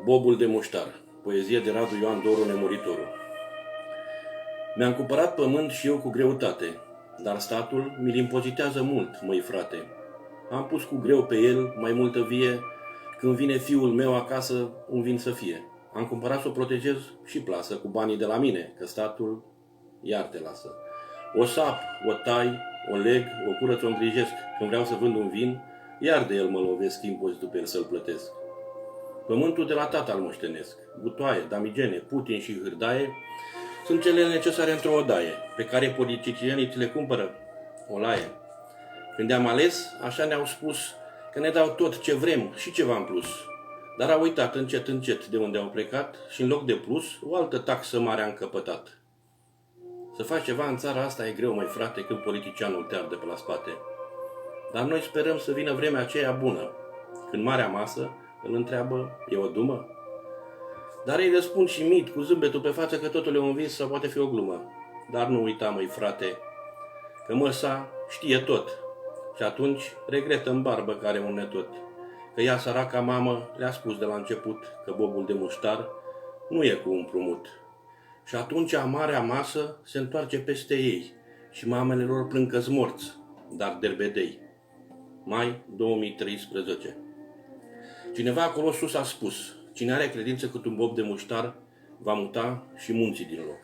Bobul de muștar, poezie de Radu Ioan Doru Nemuritorul. Mi-am cumpărat pământ și eu cu greutate, dar statul mi-l impozitează mult, măi frate. Am pus cu greu pe el mai multă vie, când vine fiul meu acasă, un vin să fie. Am cumpărat să o protejez și plasă cu banii de la mine, că statul iar te lasă. O sap, o tai, o leg, o curăț, o îngrijesc. Când vreau să vând un vin, iar de el mă lovesc impozitul pe el să-l plătesc. Pământul de la tata-l moștenesc. Butoaie, damigene, putin și hârdaie sunt cele necesare într-o odaie, pe care politicienii ți le cumpără o laie. Când am ales, așa ne-au spus că ne dau tot ce vrem și ceva în plus. Dar au uitat încet, încet de unde au plecat și în loc de plus, o altă taxă mare a încăpătat. Să faci ceva în țara asta e greu, măi frate, când politicianul te arde pe la spate. Dar noi sperăm să vină vremea aceea bună, când marea masă îl întreabă, e o dumă? Dar ei răspund și mit, cu zâmbetul pe față, că totul e un vis sau poate fi o glumă. Dar nu uita, măi frate, că măsa știe tot. Și atunci regretă în barbă că are un netot. Că ea, săraca mamă, le-a spus de la început că bobul de muștar nu e cu împrumut. Și atunci marea masă se întoarce peste ei și mamele lor plâng că-s morți, dar derbedei. Mai 2013. Cineva acolo sus a spus, cine are credință cât un bob de muștar, va muta și munții din loc.